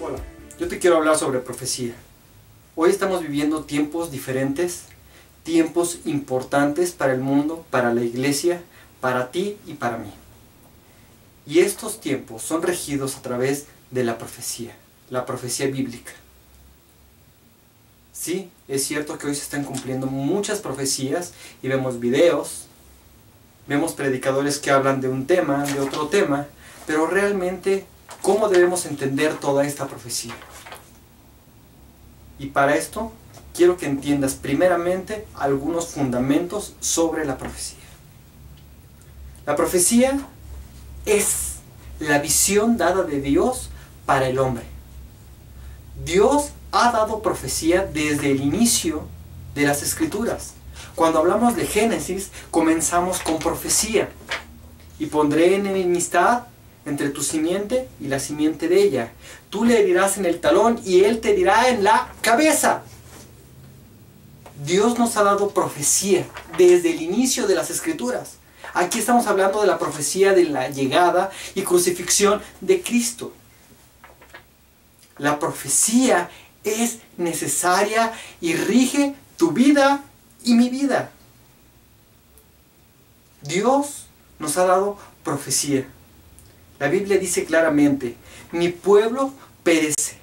Hola, yo te quiero hablar sobre profecía. Hoy estamos viviendo tiempos diferentes, tiempos importantes para el mundo, para la iglesia, para ti y para mí. Y estos tiempos son regidos a través de la profecía bíblica. Sí, es cierto que hoy se están cumpliendo muchas profecías y vemos videos, vemos predicadores que hablan de un tema, de otro tema, pero realmente, ¿cómo debemos entender toda esta profecía? Y para esto, quiero que entiendas primeramente algunos fundamentos sobre la profecía. La profecía es la visión dada de Dios para el hombre. Dios ha dado profecía desde el inicio de las Escrituras. Cuando hablamos de Génesis, comenzamos con profecía. Y pondré enemistad entre tu simiente y la simiente de ella. Tú le herirás en el talón y él te herirá en la cabeza. Dios nos ha dado profecía desde el inicio de las Escrituras. Aquí estamos hablando de la profecía de la llegada y crucifixión de Cristo. La profecía es necesaria y rige tu vida y mi vida. Dios nos ha dado profecía. La Biblia dice claramente: mi pueblo perece,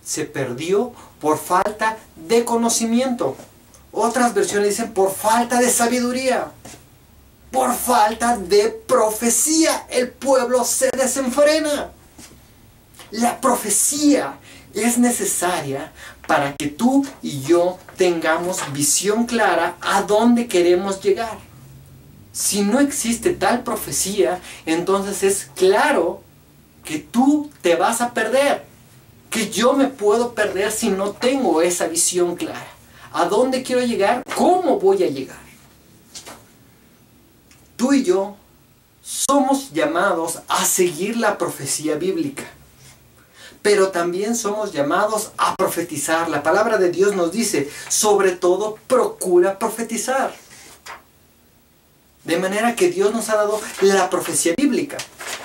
se perdió por falta de conocimiento. Otras versiones dicen por falta de sabiduría, por falta de profecía. El pueblo se desenfrena. La profecía es necesaria para que tú y yo tengamos visión clara a dónde queremos llegar. Si no existe tal profecía, entonces es claro que tú te vas a perder, que yo me puedo perder si no tengo esa visión clara. ¿A dónde quiero llegar? ¿Cómo voy a llegar? Tú y yo somos llamados a seguir la profecía bíblica, pero también somos llamados a profetizar. La palabra de Dios nos dice, sobre todo, procura profetizar. De manera que Dios nos ha dado la profecía bíblica,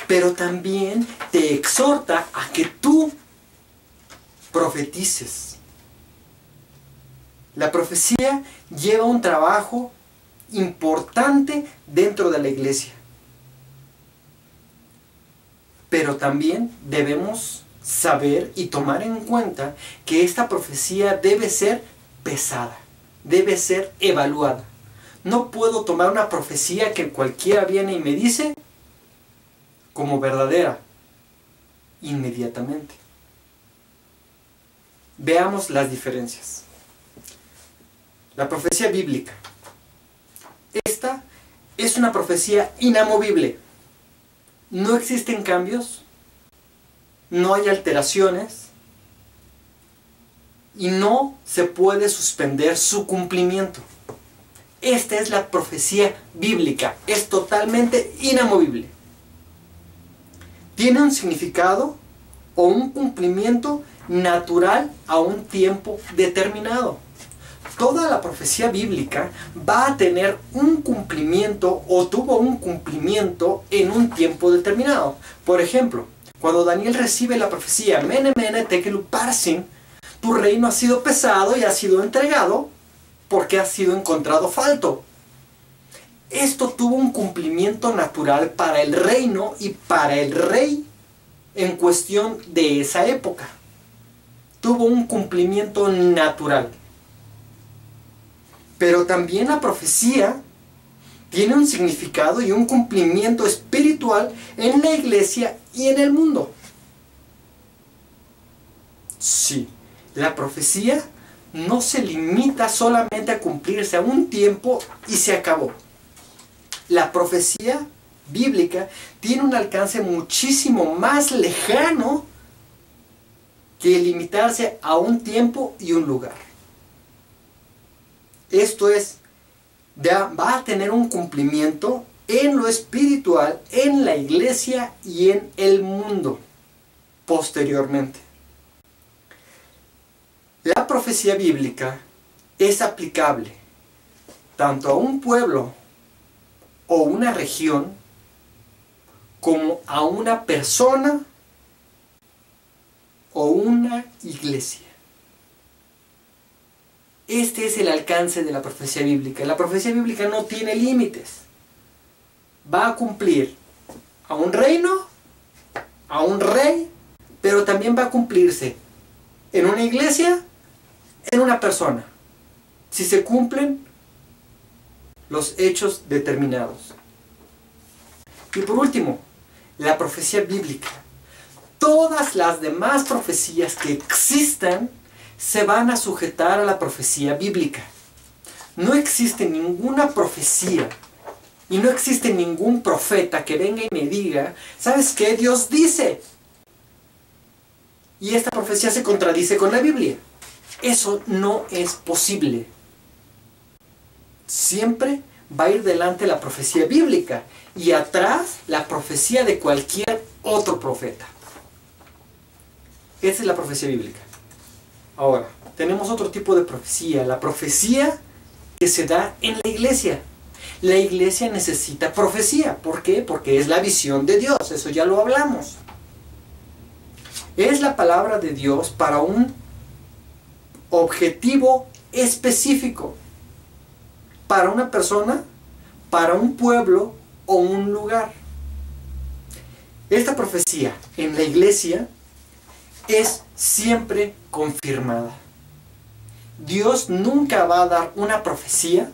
pero también te exhorta a que tú profetices. La profecía lleva un trabajo importante dentro de la iglesia, pero también debemos saber y tomar en cuenta que esta profecía debe ser pesada, debe ser evaluada. No puedo tomar una profecía que cualquiera viene y me dice como verdadera inmediatamente. Veamos las diferencias. La profecía bíblica. Esta es una profecía inamovible. No existen cambios, no hay alteraciones y no se puede suspender su cumplimiento. Esta es la profecía bíblica, es totalmente inamovible. Tiene un significado o un cumplimiento natural a un tiempo determinado. Toda la profecía bíblica va a tener un cumplimiento o tuvo un cumplimiento en un tiempo determinado. Por ejemplo, cuando Daniel recibe la profecía, Mene, Mene, Tekel, Upharsin, tu reino ha sido pesado y ha sido entregado porque ha sido encontrado falto. Esto tuvo un cumplimiento natural para el reino y para el rey en cuestión de esa época. Tuvo un cumplimiento natural. Pero también la profecía tiene un significado y un cumplimiento espiritual en la iglesia y en el mundo. Sí, la profecía no se limita solamente a cumplirse a un tiempo y se acabó. La profecía bíblica tiene un alcance muchísimo más lejano que limitarse a un tiempo y un lugar. Esto es, va a tener un cumplimiento en lo espiritual, en la iglesia y en el mundo posteriormente. La profecía bíblica es aplicable tanto a un pueblo o una región como a una persona o una iglesia. Este es el alcance de la profecía bíblica. La profecía bíblica no tiene límites. Va a cumplir a un reino, a un rey, pero también va a cumplirse en una iglesia, en una persona, si se cumplen los hechos determinados. Y por último, la profecía bíblica. Todas las demás profecías que existan se van a sujetar a la profecía bíblica. No existe ninguna profecía y no existe ningún profeta que venga y me diga, ¿sabes qué? Dios dice. Y esta profecía se contradice con la Biblia. Eso no es posible. Siempre va a ir delante la profecía bíblica y atrás la profecía de cualquier otro profeta. Esa es la profecía bíblica. Ahora, tenemos otro tipo de profecía, la profecía que se da en la iglesia. La iglesia necesita profecía. ¿Por qué? Porque es la visión de Dios, eso ya lo hablamos. Es la palabra de Dios para un objetivo específico. Para una persona, para un pueblo o un lugar. Esta profecía en la iglesia es siempre confirmada. Dios nunca va a dar una profecía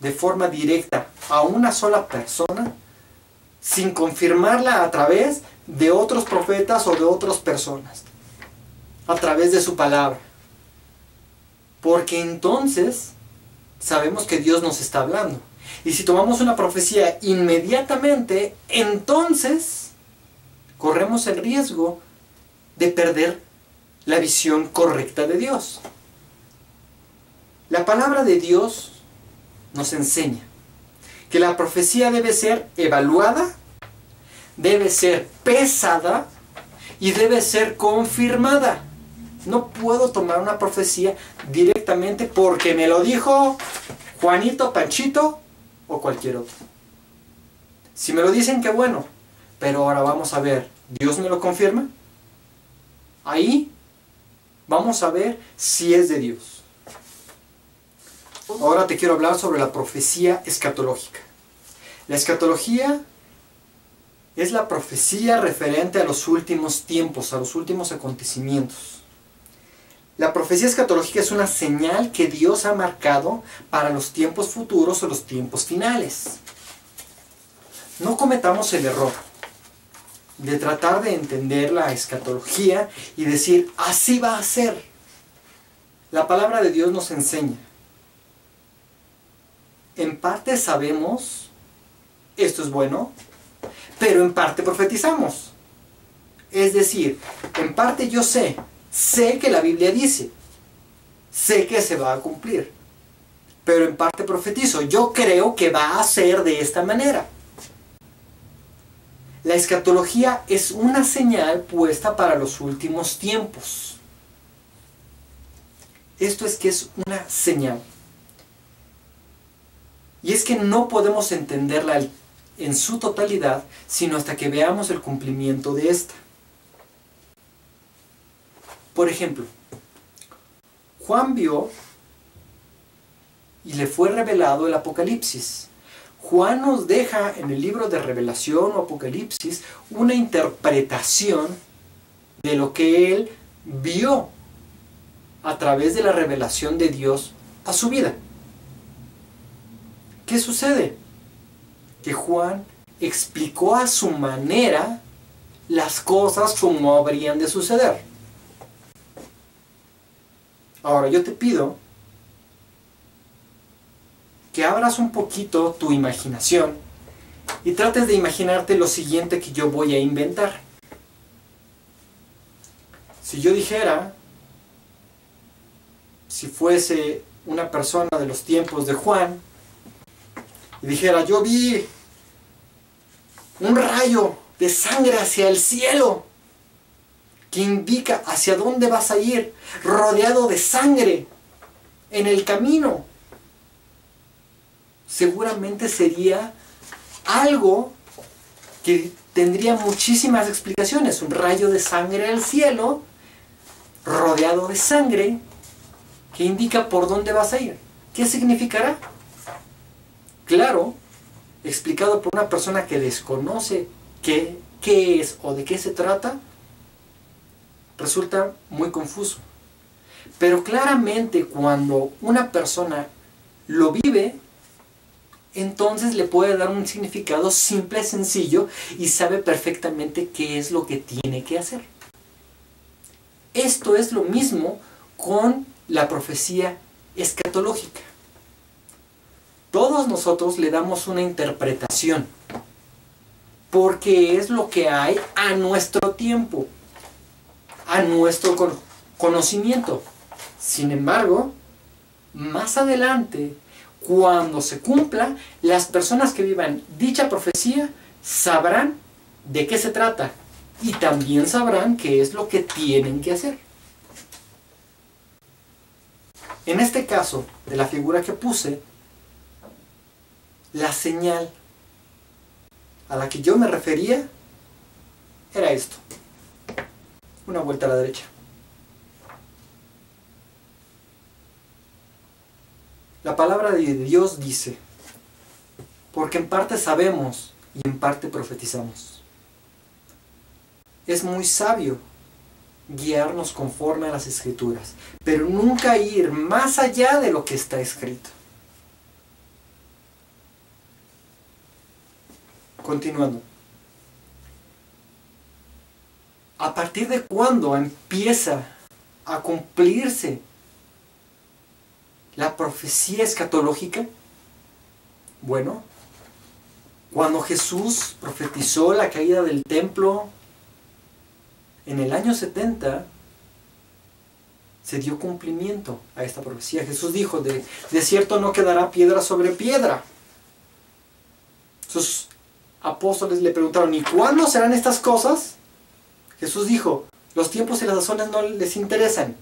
de forma directa a una sola persona sin confirmarla a través de otros profetas o de otras personas, a través de su palabra. Porque entonces sabemos que Dios nos está hablando. Y si tomamos una profecía inmediatamente, entonces corremos el riesgo de perder la visión correcta de Dios. La palabra de Dios nos enseña que la profecía debe ser evaluada, debe ser pesada y debe ser confirmada. No puedo tomar una profecía directamente porque me lo dijo Juanito, Panchito o cualquier otro. Si me lo dicen, qué bueno, pero ahora vamos a ver, ¿Dios me lo confirma? Ahí vamos a ver si es de Dios. Ahora te quiero hablar sobre la profecía escatológica. La escatología es la profecía referente a los últimos tiempos, a los últimos acontecimientos. La profecía escatológica es una señal que Dios ha marcado para los tiempos futuros o los tiempos finales. No cometamos el error de tratar de entender la escatología y decir, así va a ser. La palabra de Dios nos enseña. En parte sabemos, esto es bueno, pero en parte profetizamos. Es decir, en parte yo sé que la Biblia dice, sé que se va a cumplir, pero en parte profetizo, yo creo que va a ser de esta manera. La escatología es una señal puesta para los últimos tiempos. Esto es que es una señal. Y es que no podemos entenderla en su totalidad, sino hasta que veamos el cumplimiento de esta. Por ejemplo, Juan vio y le fue revelado el Apocalipsis. Juan nos deja en el libro de Revelación o Apocalipsis una interpretación de lo que él vio a través de la revelación de Dios a su vida. ¿Qué sucede? Que Juan explicó a su manera las cosas como habrían de suceder. Ahora yo te pido que abras un poquito tu imaginación y trates de imaginarte lo siguiente que yo voy a inventar. Si yo dijera, si fuese una persona de los tiempos de Juan, y dijera, yo vi un rayo de sangre hacia el cielo, que indica hacia dónde vas a ir, rodeado de sangre, en el camino. Seguramente sería algo que tendría muchísimas explicaciones. Un rayo de sangre al cielo rodeado de sangre que indica por dónde vas a ir. ¿Qué significará? Claro, explicado por una persona que desconoce qué es o de qué se trata, resulta muy confuso. Pero claramente cuando una persona lo vive, entonces le puede dar un significado simple, sencillo, y sabe perfectamente qué es lo que tiene que hacer. Esto es lo mismo con la profecía escatológica. Todos nosotros le damos una interpretación, porque es lo que hay a nuestro tiempo, a nuestro conocimiento. Sin embargo, más adelante, cuando se cumpla, las personas que vivan dicha profecía sabrán de qué se trata y también sabrán qué es lo que tienen que hacer. En este caso, de la figura que puse, la señal a la que yo me refería era esto: una vuelta a la derecha. La palabra de Dios dice: porque en parte sabemos y en parte profetizamos. Es muy sabio guiarnos conforme a las Escrituras, pero nunca ir más allá de lo que está escrito. Continuando. ¿A partir de cuándo empieza a cumplirse la profecía escatológica? Bueno, cuando Jesús profetizó la caída del templo en el año 70, se dio cumplimiento a esta profecía. Jesús dijo: de cierto no quedará piedra sobre piedra. Sus apóstoles le preguntaron: ¿y cuándo serán estas cosas? Jesús dijo: los tiempos y las sazones no les interesan.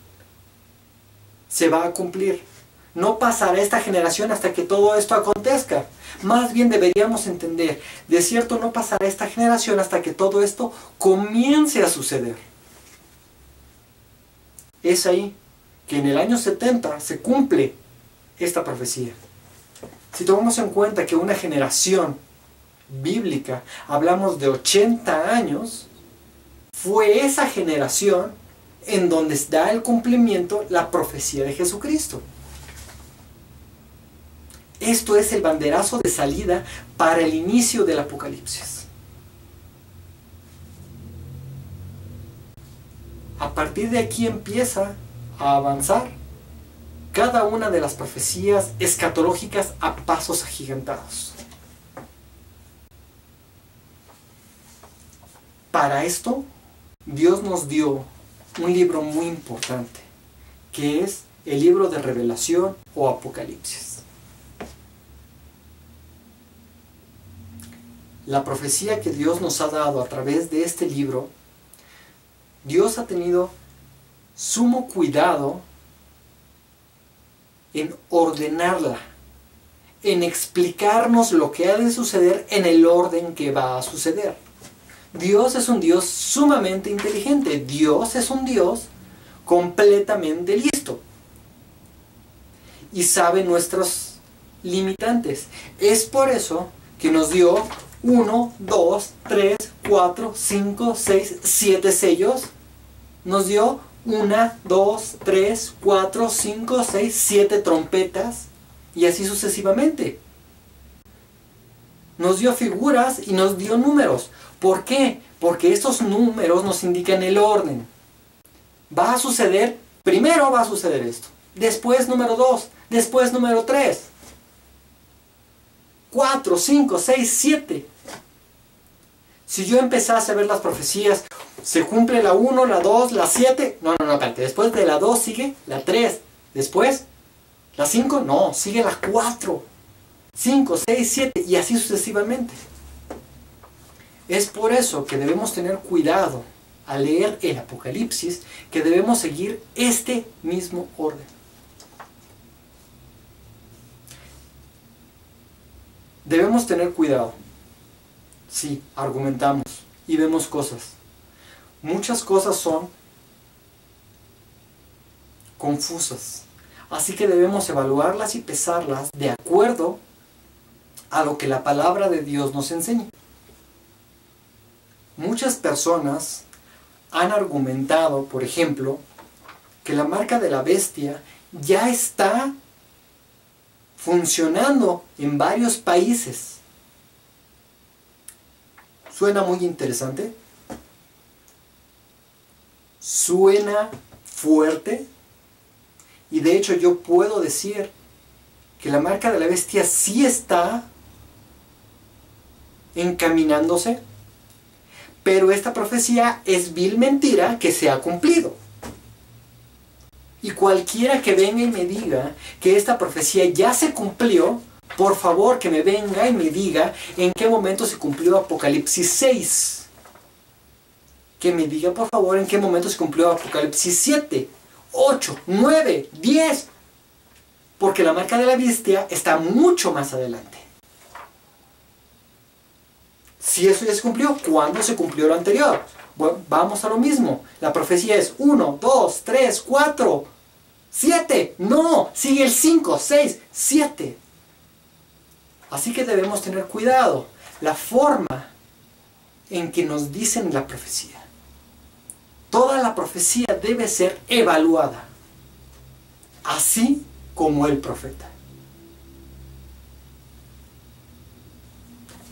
Se va a cumplir. No pasará esta generación hasta que todo esto acontezca. Más bien deberíamos entender: de cierto no pasará esta generación hasta que todo esto comience a suceder. Es ahí que en el año 70 se cumple esta profecía. Si tomamos en cuenta que una generación bíblica, hablamos de 80 años, fue esa generación en donde da el cumplimiento la profecía de Jesucristo. Esto es el banderazo de salida para el inicio del Apocalipsis. A partir de aquí empieza a avanzar cada una de las profecías escatológicas a pasos agigantados. Para esto, Dios nos dio un libro muy importante, que es el libro de Revelación o Apocalipsis. La profecía que Dios nos ha dado a través de este libro, Dios ha tenido sumo cuidado en ordenarla, en explicarnos lo que ha de suceder en el orden que va a suceder. Dios es un Dios sumamente inteligente. Dios es un Dios completamente listo. Y sabe nuestros limitantes. Es por eso que nos dio 1, 2, 3, 4, 5, 6, 7 sellos. Nos dio 1, 2, 3, 4, 5, 6, 7 trompetas. Y así sucesivamente. Nos dio figuras y nos dio números. ¿Por qué? Porque estos números nos indican el orden. Va a suceder, primero va a suceder esto. Después número 2, después número 3. 4, 5, 6, 7. Si yo empezase a ver las profecías, se cumple la 1, la 2, la 7. No, espérate. Después de la 2 sigue la 3. Después, la 5, no, sigue la 4. 5, 6, 7 y así sucesivamente. Es por eso que debemos tener cuidado al leer el Apocalipsis, que debemos seguir este mismo orden. Debemos tener cuidado. Sí, argumentamos y vemos cosas. Muchas cosas son confusas. Así que debemos evaluarlas y pesarlas de acuerdo a lo que la palabra de Dios nos enseña. Muchas personas han argumentado, por ejemplo, que la marca de la bestia ya está funcionando en varios países. ¿Suena muy interesante? ¿Suena fuerte? Y de hecho yo puedo decir que la marca de la bestia sí está encaminándose, pero esta profecía es vil mentira que se ha cumplido. Y cualquiera que venga y me diga que esta profecía ya se cumplió, por favor que me venga y me diga en qué momento se cumplió Apocalipsis 6. Que me diga por favor en qué momento se cumplió Apocalipsis 7, 8, 9, 10. Porque la marca de la bestia está mucho más adelante. Si eso ya se cumplió, ¿cuándo se cumplió lo anterior? Bueno, vamos a lo mismo. La profecía es 1, 2, 3, 4, 7. No, sigue el 5, 6, 7. Así que debemos tener cuidado. La forma en que nos dicen la profecía. Toda la profecía debe ser evaluada. Así como el profeta.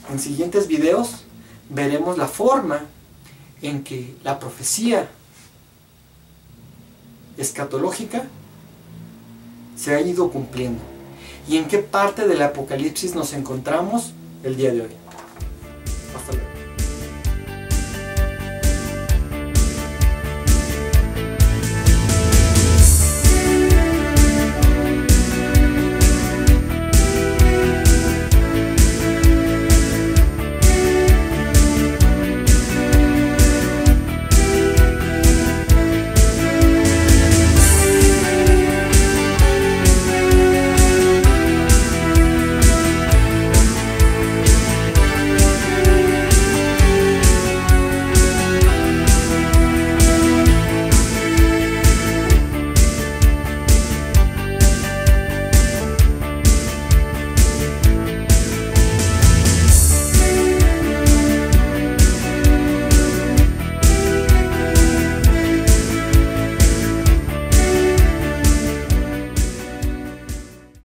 En siguientes videos veremos la forma en que la profecía escatológica se ha ido cumpliendo y en qué parte del Apocalipsis nos encontramos el día de hoy.